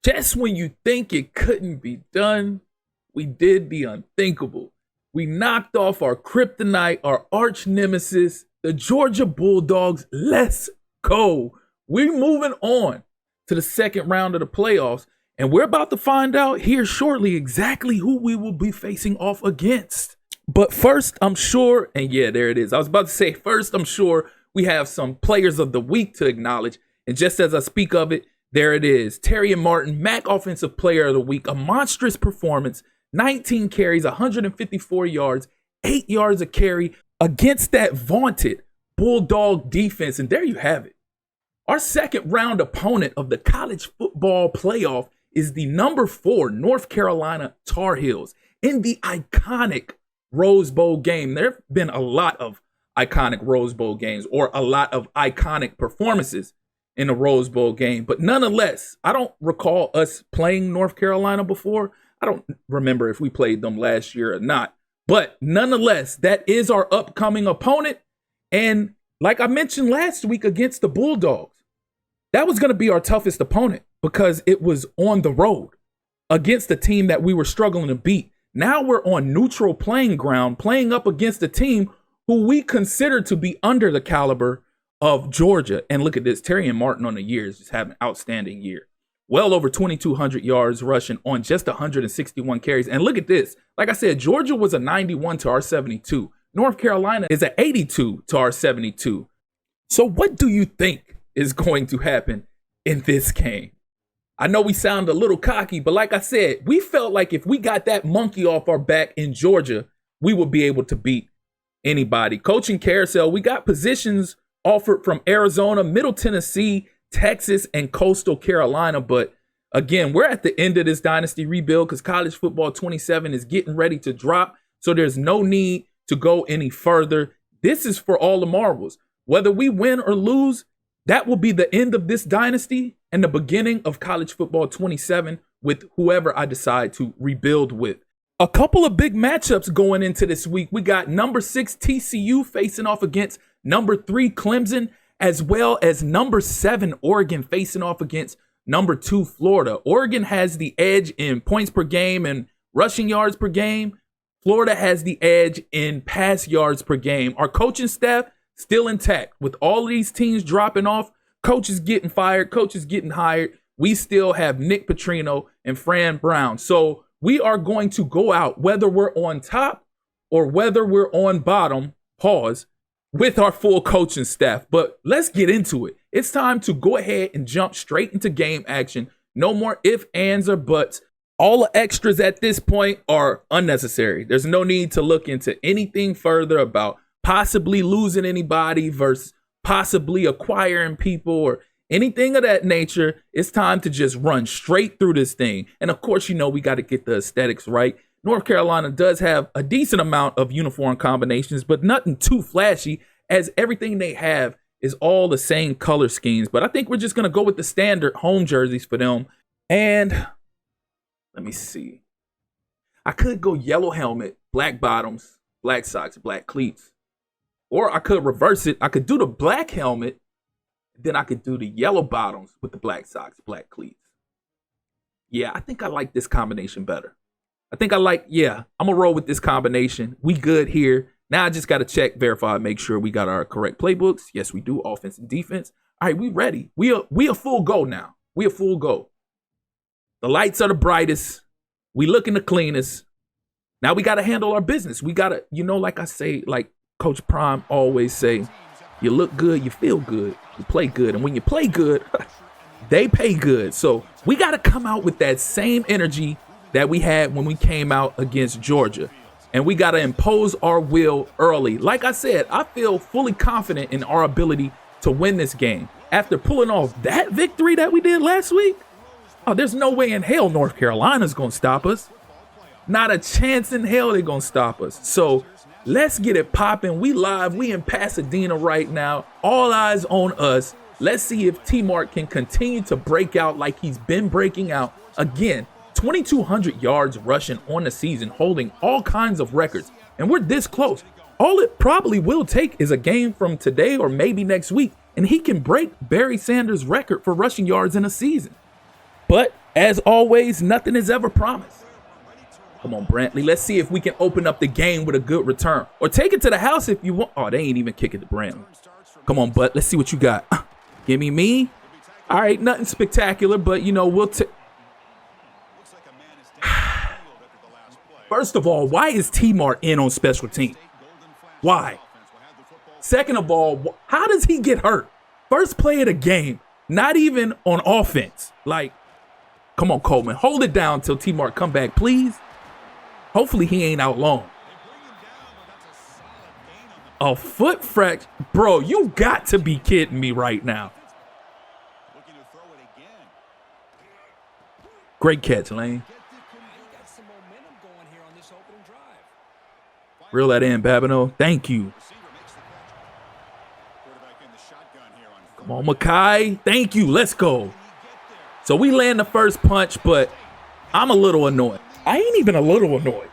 Just when you think it couldn't be done, we did the unthinkable. We knocked off our kryptonite, our arch nemesis, the Georgia Bulldogs. Let's go. We're moving on to the second round of the playoffs, and we're about to find out here shortly exactly who we will be facing off against. But first, I'm sure, and yeah, there it is. I was about to say, first, I'm sure we have some players of the week to acknowledge. And just as I speak of it, there it is. Terry and Martin, MAC Offensive Player of the Week, a monstrous performance, 19 carries, 154 yards, 8 yards a carry against that vaunted Bulldog defense. And there you have it. Our second round opponent of the college football playoff is the number 4 North Carolina Tar Heels in the iconic Rose Bowl game. There have been a lot of iconic Rose Bowl games, or a lot of iconic performances in a Rose Bowl game. But nonetheless, I don't recall us playing North Carolina before. I don't remember if we played them last year or not. But nonetheless, that is our upcoming opponent. And like I mentioned last week against the Bulldogs, that was going to be our toughest opponent because it was on the road against a team that we were struggling to beat. Now we're on neutral playing ground, playing up against a team who we consider to be under the caliber of Georgia. And look at this, Terry and Martin on the year is just having an outstanding year. Well over 2,200 yards rushing on just 161 carries. And look at this. Like I said, Georgia was a 91 to our 72. North Carolina is an 82 to our 72. So what do you think is going to happen in this game? I know we sound a little cocky, but like I said, we felt like if we got that monkey off our back in Georgia, we would be able to beat anybody. Coaching carousel, we got positions offered from Arizona, Middle Tennessee, Texas, and Coastal Carolina. But again, we're at the end of this dynasty rebuild because college football 27 is getting ready to drop. So there's no need to go any further. This is for all the marbles. Whether we win or lose, that will be the end of this dynasty and the beginning of college football 27 with whoever I decide to rebuild with. A couple of big matchups going into this week. We got number 6 TCU facing off against number 3 Clemson, as well as number 7 Oregon facing off against number 2 Florida. Oregon has the edge in points per game and rushing yards per game. Florida has the edge in pass yards per game. Our coaching staff still intact. With all of these teams dropping off, coaches getting fired, coaches getting hired, we still have Nick Petrino and Fran Brown. So we are going to go out, whether we're on top or whether we're on bottom, pause, with our full coaching staff. But let's get into it. It's time to go ahead and jump straight into game action. No more ifs, ands, or buts. All the extras at this point are unnecessary. There's no need to look into anything further about possibly losing anybody versus possibly acquiring people or anything of that nature. It's time to just run straight through this thing. And of course, you know, we got to get the aesthetics right. North Carolina does have a decent amount of uniform combinations, but nothing too flashy, as everything they have is all the same color schemes. But I think we're just going to go with the standard home jerseys for them. And let me see. I could go yellow helmet, black bottoms, black socks, black cleats. Or I could reverse it. I could do the black helmet, then I could do the yellow bottoms with the black socks, black cleats. Yeah, I think I like this combination better. I'm going to roll with this combination. We good here. Now I just got to check, verify, make sure we got our correct playbooks. Yes, we do. Offense and defense. All right, we ready. We a full go now. We a full go. The lights are the brightest. We looking the cleanest. Now we got to handle our business. We got to, like I say, like Coach Prime always say, you look good, you feel good, you play good. And when you play good, they pay good. So we got to come out with that same energy that we had when we came out against Georgia. And we got to impose our will early. Like I said, I feel fully confident in our ability to win this game. After pulling off that victory that we did last week, there's no way in hell North Carolina's going to stop us. Not a chance in hell they're going to stop us. So let's get it popping. We live. We in Pasadena right now. All eyes on us. Let's see if T-Mark can continue to break out like he's been breaking out. Again, 2,200 yards rushing on the season, holding all kinds of records. And we're this close. All it probably will take is a game from today or maybe next week, and he can break Barry Sanders' record for rushing yards in a season. But As always, nothing is ever promised. Come on, Brantley. Let's see if we can open up the game with a good return. Or take it to the house if you want. Oh, they ain't even kicking to Brantley. Come on, bud. Let's see what you got. Give me. All right, nothing spectacular, but, you know, we'll take. First of all, why is T-Mart in on special team? Why? Second of all, how does he get hurt? First play of the game, not even on offense. Like, come on, Coleman. Hold it down till T-Mart come back, please. Hopefully he ain't out long. A foot fracture? Bro, you got to be kidding me right now. Great catch, Lane. Reel that in, Babineau. Thank you. Come on, Makai. Thank you. Let's go. So we land the first punch, but I'm a little annoyed. I ain't even a little annoyed.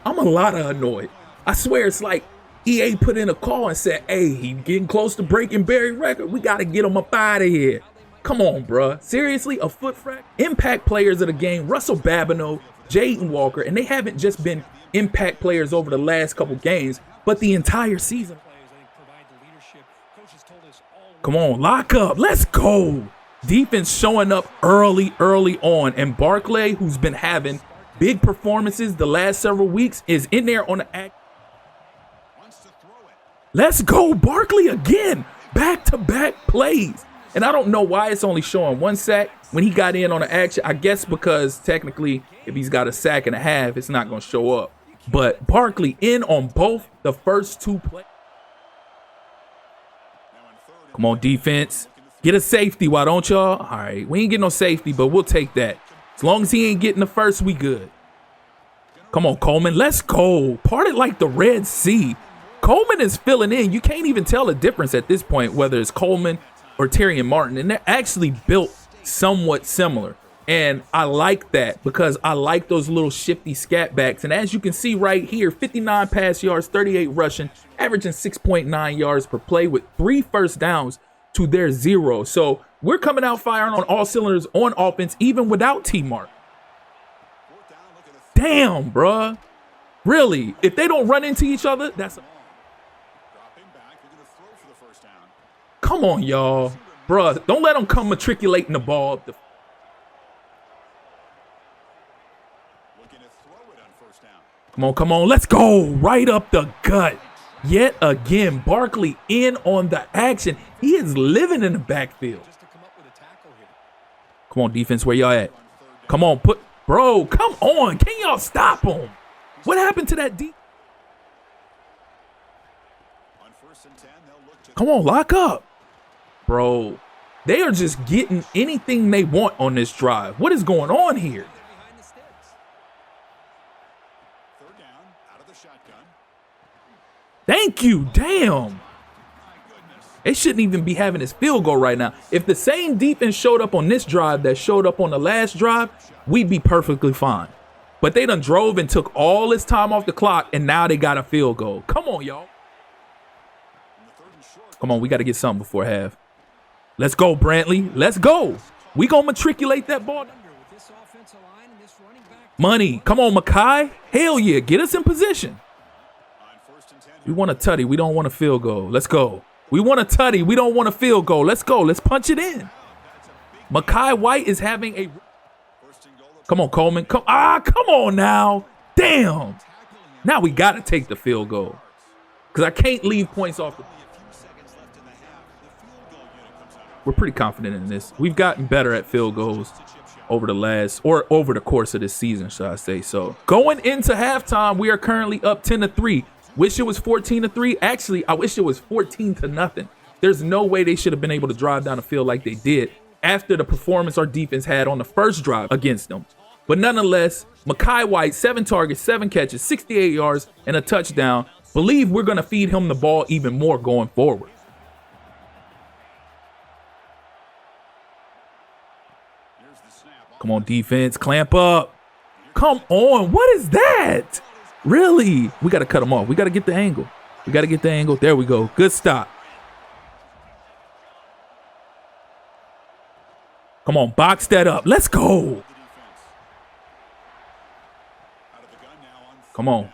I'm a lot of annoyed. I swear it's like EA put in a call and said, hey, he getting close to breaking Barry record. We got to get him up out of here. Come on, bruh. Seriously, a foot frac? Impact players of the game, Russell Babineau, Jaden Walker, and they haven't just been impact players over the last couple games, but the entire season. Come on, lock up. Let's go. Defense showing up early on. And Barclay, who's been having big performances the last several weeks, is in there on the act. Let's go, Barkley again. Back-to-back plays. And I don't know why it's only showing one sack when he got in on the action. I guess because technically if he's got a sack and a half, it's not going to show up. But Barkley in on both the first two plays. Come on, defense. Get a safety, why don't y'all? All right, we ain't getting no safety, but we'll take that. As long as he ain't getting the first, we good. Come on, Coleman. Let's go. Parted like the Red Sea. Coleman is filling in. You can't even tell the difference at this point, whether it's Coleman or Terry and Martin. And they're actually built somewhat similar. And I like that because I like those little shifty scat backs. And as you can see right here, 59 pass yards, 38 rushing, averaging 6.9 yards per play with 3 first downs to their 0. So we're coming out firing on all cylinders on offense, even without T-Mark. Damn, bruh. Really? If they don't run into each other, that's... Come on, y'all. Bruh, don't let them come matriculating the ball. Come on. Let's go. Right up the gut. Yet again, Barkley in on the action. He is living in the backfield. Come on, defense, where y'all at? Come on, bro, come on. Can y'all stop him? What happened to that deep? Come on, lock up. Bro, they are just getting anything they want on this drive. What is going on here? Thank you. Damn. They shouldn't even be having this field goal right now. If the same defense showed up on this drive that showed up on the last drive, we'd be perfectly fine. But they done drove and took all this time off the clock, and now they got a field goal. Come on, y'all. Come on, we got to get something before half. Let's go, Brantley. Let's go. We going to matriculate that ball. Money. Come on, Makai. Hell yeah. Get us in position. We want a tutty. We don't want a field goal. Let's go. We want a tutty. We don't want a field goal. Let's go. Let's punch it in. Makai White is having a... Come on, Coleman. Come on now. Damn. Now we got to take the field goal. Because I can't leave points off the... We're pretty confident in this. We've gotten better at field goals over the course of this season, should I say. So going into halftime, we are currently up 10-3. Wish it was 14-3. Actually, I wish it was 14-0. There's no way they should have been able to drive down the field like they did after the performance our defense had on the first drive against them. But nonetheless, Makai White, 7 targets, 7 catches, 68 yards, and a touchdown. Believe we're going to feed him the ball even more going forward. Come on, defense. Clamp up. Come on. What is that? Really? We got to cut him off. We got to get the angle. There we go. Good stop. Come on, box that up. Let's go. Come on.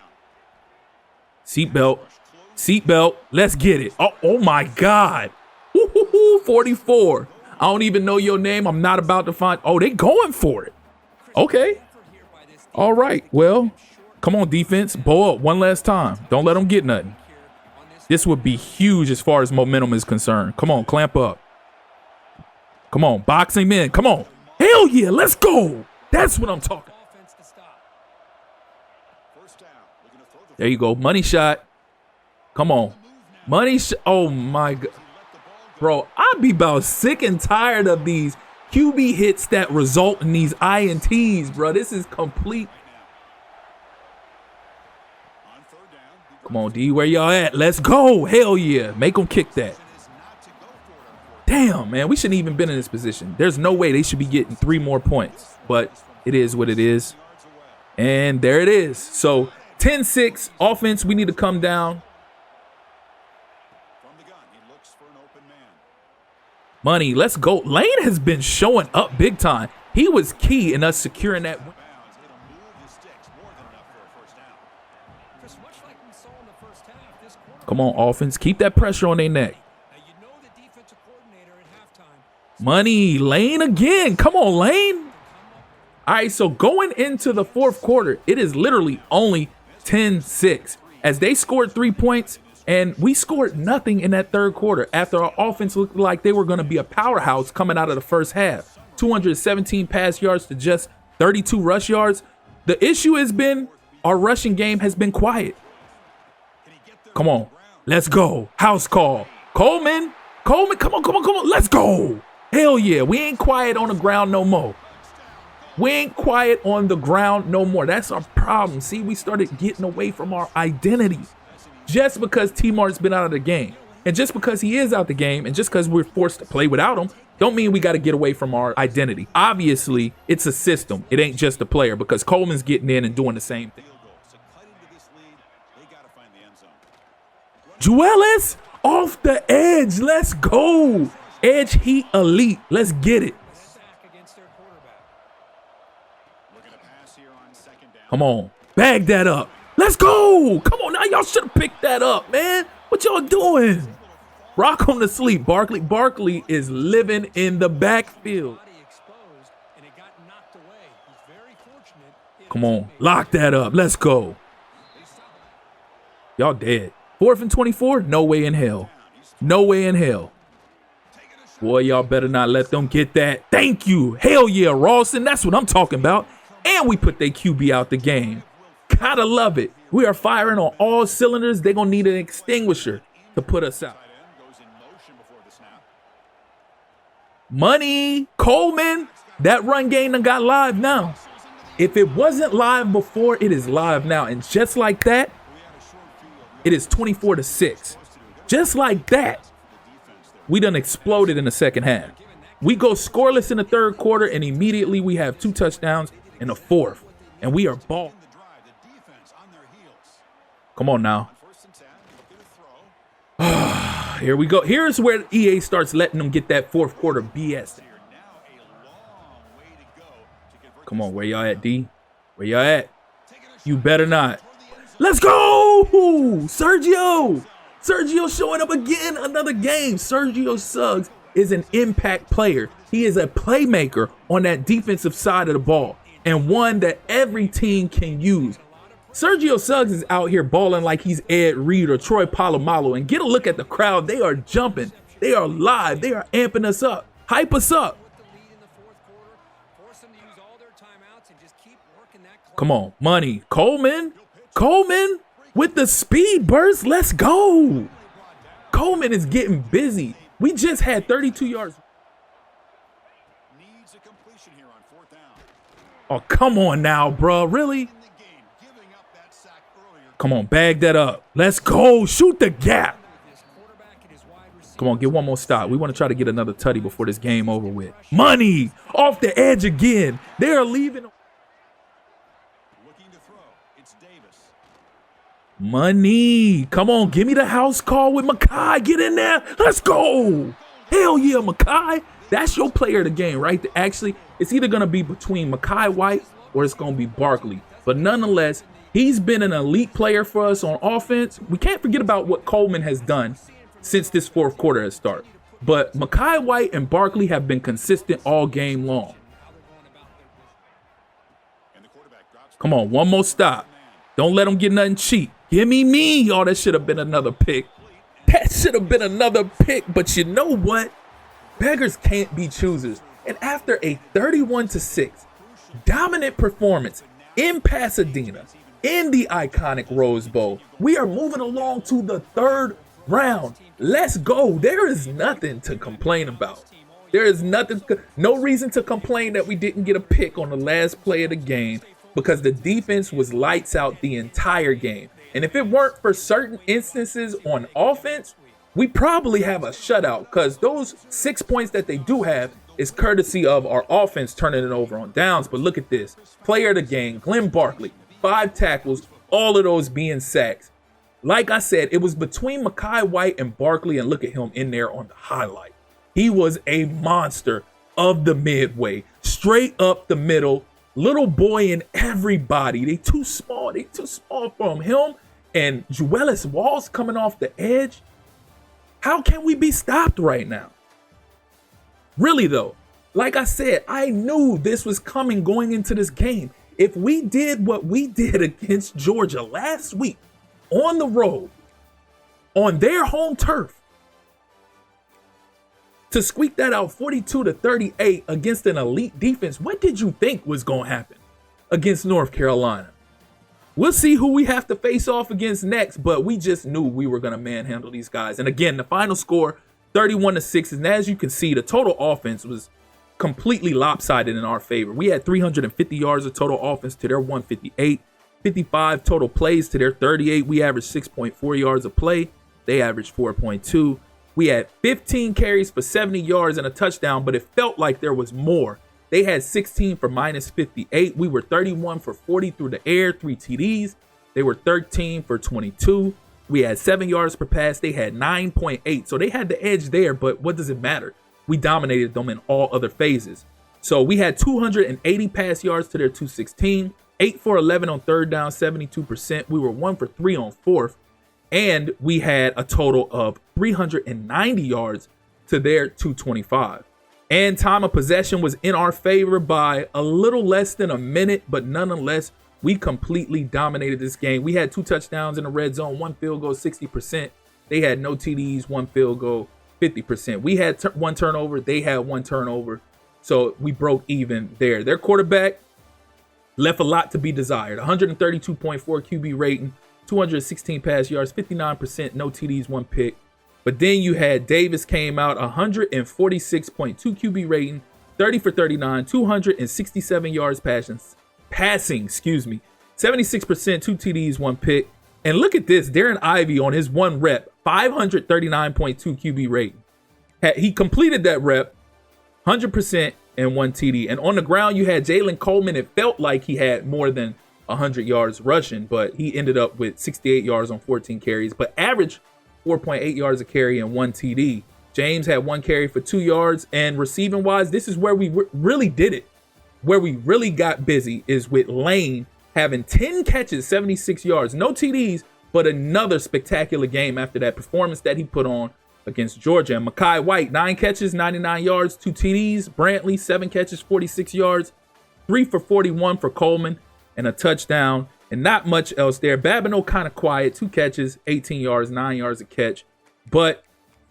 Seatbelt. Seatbelt. Let's get it. Oh my God. Woo-hoo-hoo, 44. I don't even know your name. I'm not about to find. Oh, they going for it. Okay. All right. Well, come on, defense. Bow up one last time. Don't let them get nothing. This would be huge as far as momentum is concerned. Come on, clamp up. Come on, boxing men. Come on. Hell yeah, let's go. That's what I'm talking. There you go. Money shot. Come on. Money shot. Oh, my God. Bro, I'd be about sick and tired of these QB hits that result in these INTs, bro. This is complete. Come on, D, where y'all at? Let's go. Hell yeah. Make them kick that. Damn, man. We shouldn't even been in this position. There's no way they should be getting 3 more points. But it is what it is. And there it is. So 10-6 offense. We need to come down. Money, let's go. Lane has been showing up big time. He was key in us securing that win. Come on, offense. Keep that pressure on their neck. Money, Lane again. Come on, Lane. All right, so going into the fourth quarter, it is literally only 10-6. As they scored 3 points, and we scored nothing in that third quarter after our offense looked like they were going to be a powerhouse coming out of the first half. 217 pass yards to just 32 rush yards. The issue has been our rushing game has been quiet. Come on. Let's go. House call. Coleman. Coleman, come on, come on, come on. Let's go. Hell yeah. We ain't quiet on the ground no more. We ain't quiet on the ground no more. That's our problem. See, we started getting away from our identity. Just because T-Mart's been out of the game, and just because he is out the game, and just because we're forced to play without him, don't mean we got to get away from our identity. Obviously, it's a system. It ain't just a player, because Coleman's getting in and doing the same thing. Juelis off the edge. Let's go. Edge heat elite. Let's get it. Come on. Bag that up. Let's go. Come on now. Y'all should have picked that up, man. What y'all doing? Rock on to sleep. Barkley is living in the backfield. Come on. Lock that up. Let's go. Y'all dead. 4th and 24? No way in hell. No way in hell. Boy, y'all better not let them get that. Thank you. Hell yeah, Rawson. That's what I'm talking about. And we put their QB out the game. Gotta love it. We are firing on all cylinders. They're going to need an extinguisher to put us out. Money. Coleman. That run game done got live now. If it wasn't live before, it is live now. And just like that, it is 24-6. Just like that, we done exploded in the second half. We go scoreless in the third quarter, and immediately we have 2 touchdowns in the fourth. And we are ball. Come on now. Here we go. Here's where EA starts letting them get that fourth quarter BS. Come on, where y'all at, D? Where y'all at? You better not. Let's go! Sergio! Sergio showing up again, another game. Sergio Suggs is an impact player. He is a playmaker on that defensive side of the ball, and one that every team can use. Sergio Suggs is out here balling like he's Ed Reed or Troy Polamalu, and get a look at the crowd. They are jumping. They are live. They are amping us up. Hype us up. Come on, Money. Coleman. Coleman with the speed burst. Let's go. Coleman is getting busy. We just had 32 yards. Oh, come on now, bro. Really? Come on, bag that up. Let's go. Shoot the gap. Come on, get one more stop. We want to try to get another tutty before this game over with. Money off the edge again. They are leaving. Money. Come on, give me the house call with Makai. Get in there. Let's go. Hell yeah, Makai. That's your player of the game, right? Actually, it's either going to be between Makai White or it's going to be Barkley. But nonetheless, He's been an elite player for us on offense. We can't forget about what Coleman has done since this fourth quarter has started. But Mekhi White and Barkley have been consistent all game long. Come on, one more stop. Don't let them get nothing cheap. Give me me. Oh, that should have been another pick. That should have been another pick. But you know what? Beggars can't be choosers. And after a 31-6 dominant performance in Pasadena, in the iconic Rose Bowl, we are moving along to the third round. Let's go. There is nothing to complain about. There is no reason to complain that we didn't get a pick on the last play of the game, because the defense was lights out the entire game. And if it weren't for certain instances on offense, we probably have a shutout, because those 6 points that they do have is courtesy of our offense turning it over on downs. But look at this. Player of the game, Glenn Barkley, 5 tackles, all of those being sacks. Like I said, it was between Mekhi White and Barkley, and look at him in there on the highlight. He was a monster of the midway, straight up the middle. Little boy and everybody. They too small. They too small for him. And Juelis Walls coming off the edge. How can we be stopped right now? Really though, like I said, I knew this was coming going into this game. If we did what we did against Georgia last week on the road, on their home turf, to squeak that out 42-38 against an elite defense, what did you think was going to happen against North Carolina? We'll see who we have to face off against next, but we just knew we were going to manhandle these guys. And again, the final score, 31-6, and as you can see, the total offense was completely lopsided in our favor. We had 350 yards of total offense to their 158, 55 total plays to their 38. We averaged 6.4 yards a play. They averaged 4.2. We had 15 carries for 70 yards and a touchdown, but it felt like there was more. They had 16 for -58. We were 31 for 40 through the air, 3 TDs. They were 13 for 22. We had 7 yards per pass. They had 9.8. So they had the edge there, but what does it matter? We dominated them in all other phases. So we had 280 pass yards to their 216, 8 for 11 on third down, 72%. We were 1 for 3 on fourth. And we had a total of 390 yards to their 225. And time of possession was in our favor by a little less than a minute, but nonetheless, we completely dominated this game. We had 2 touchdowns in the red zone, 1 field goal, 60%. They had no TDs, 1 field goal, 50%. We had 1 turnover. They had 1 turnover. So we broke even there. Their quarterback left a lot to be desired. 132.4 QB rating. 216 pass yards, 59%, no TDs, 1 pick. But then you had Davis came out, 146.2 QB rating, 30 for 39, 267 yards passing, 76%, 2 TDs, 1 pick. And look at this, Darren Ivey on his 1 rep, 539.2 QB rating. He completed that rep, 100% and 1 TD. And on the ground, you had Jalen Coleman. It felt like he had more than 100 yards rushing, but he ended up with 68 yards on 14 carries, but averaged 4.8 yards a carry and 1 TD. James had 1 carry for 2 yards, and receiving wise, this is where we really did it. Where we really got busy is with Lane having 10 catches, 76 yards, no TDs, but another spectacular game after that performance that he put on against Georgia. And Mekhi White, 9 catches, 99 yards, 2 TDs. Brantley, 7 catches, 46 yards, 3 for 41 for Coleman, and a touchdown, and not much else there. Babineau kind of quiet, 2 catches, 18 yards, 9 yards a catch. But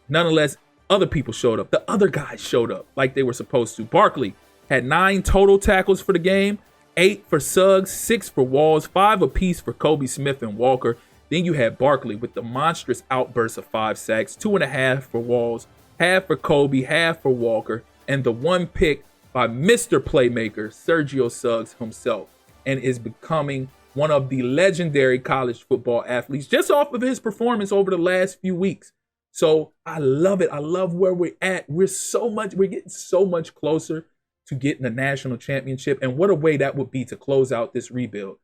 nonetheless, other people showed up. The other guys showed up like they were supposed to. Barkley had 9 total tackles for the game, 8 for Suggs, 6 for Walls, 5 apiece for Kobe Smith and Walker. Then you had Barkley with the monstrous outburst of 5 sacks, 2.5 for Walls, half for Kobe, half for Walker, and the 1 pick by Mr. Playmaker, Sergio Suggs himself, and is becoming one of the legendary college football athletes just off of his performance over the last few weeks. So I love it. I love where we're at. We're getting so much closer to getting a national championship. And what a way that would be to close out this rebuild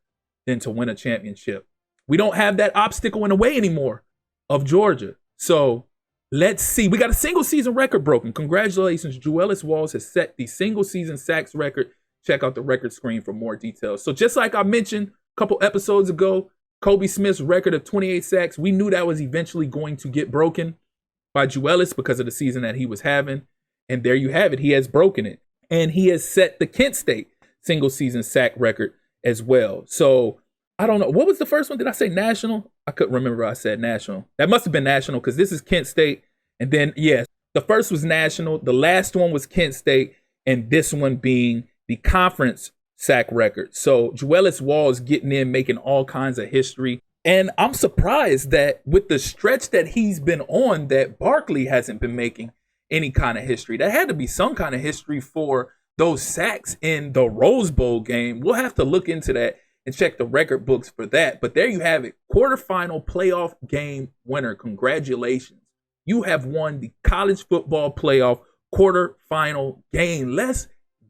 than to win a championship. We don't have that obstacle in the way anymore of Georgia. So let's see. We got a single season record broken. Congratulations. Juelis Walls has set the single season sacks record. Check out the record screen for more details. So just like I mentioned couple episodes ago, Kobe Smith's record of 28 sacks, we knew that was eventually going to get broken by Juelis because of the season that he was having. And there you have it. He has broken it. And he has set the Kent State single season sack record as well. So I don't know. What was the first one? Did I say national? I couldn't remember. I said national. That must have been national because this is Kent State. And then, yes, the first was national. The last one was Kent State. And this one being the conference sack record. So Juelis Walls getting in, making all kinds of history. And I'm surprised that with the stretch that he's been on, that Barkley hasn't been making any kind of history. There had to be some kind of history for those sacks in the Rose Bowl game. We'll have to look into that and check the record books for that. But there you have it. Quarterfinal playoff game winner. Congratulations. You have won the college football playoff quarterfinal game. Let's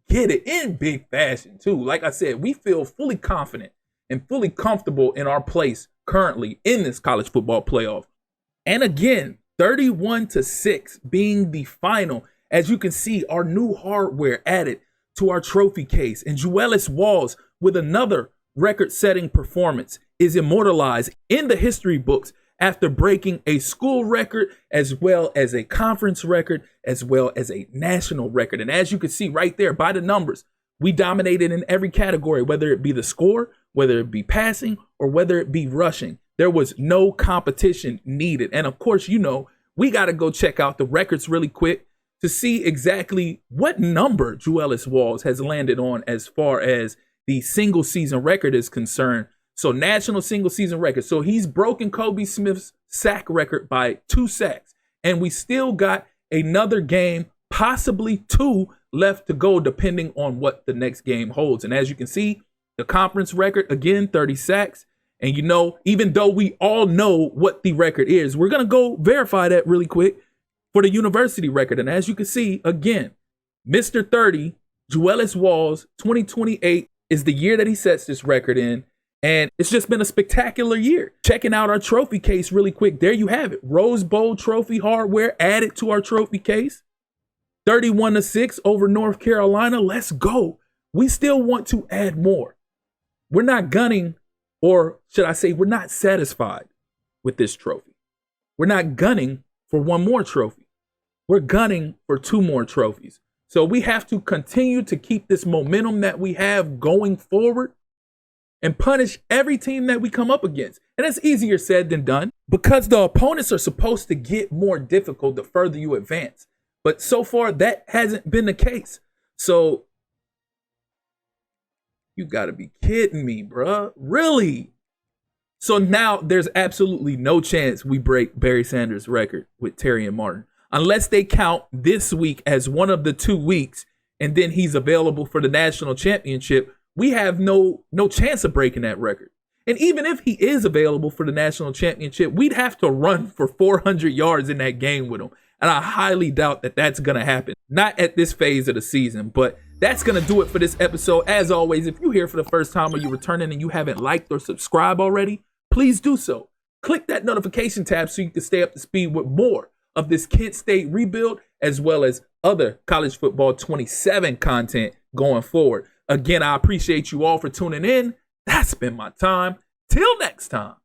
get it in big fashion too. Like I said, we feel fully confident and fully comfortable in our place currently in this college football playoff. And again, 31-6 being the final. As you can see, our new hardware added to our trophy case. And Juelis Walls with another record-setting performance is immortalized in the history books after breaking a school record as well as a conference record as well as a national record. And as you can see right there by the numbers, we dominated in every category, whether it be the score, whether it be passing, or whether it be rushing. There was no competition needed. And of course, you know, we got to go check out the records really quick to see exactly what number Juelis Walls has landed on as far as the single season record is concerned. So national single season record. So he's broken Kobe Smith's sack record by 2 sacks. And we still got another game, possibly 2 left to go, depending on what the next game holds. And as you can see, the conference record, again, 30 sacks. And you know, even though we all know what the record is, we're going to go verify that really quick for the university record. And as you can see, again, Mr. 30, Juelis Walls, 2028 is the year that he sets this record in. And it's just been a spectacular year. Checking out our trophy case really quick. There you have it. Rose Bowl trophy hardware added to our trophy case. 31-6 over North Carolina. Let's go. We still want to add more. We're not gunning, or should I say, we're not satisfied with this trophy. We're not gunning for one more trophy. We're gunning for 2 more trophies. So we have to continue to keep this momentum that we have going forward and punish every team that we come up against. And it's easier said than done because the opponents are supposed to get more difficult the further you advance. But so far, that hasn't been the case. So you got to be kidding me, bruh. Really? So now there's absolutely no chance we break Barry Sanders' record with Terry and Martin unless they count this week as one of the 2 weeks and then he's available for the national championship. We have no chance of breaking that record. And even if he is available for the national championship, we'd have to run for 400 yards in that game with him. And I highly doubt that that's going to happen. Not at this phase of the season, but that's going to do it for this episode. As always, if you're here for the first time or you're returning and you haven't liked or subscribed already, please do so. Click that notification tab so you can stay up to speed with more of this Kent State rebuild, as well as other college football 27 content going forward. Again, I appreciate you all for tuning in. That's been my time. Till next time.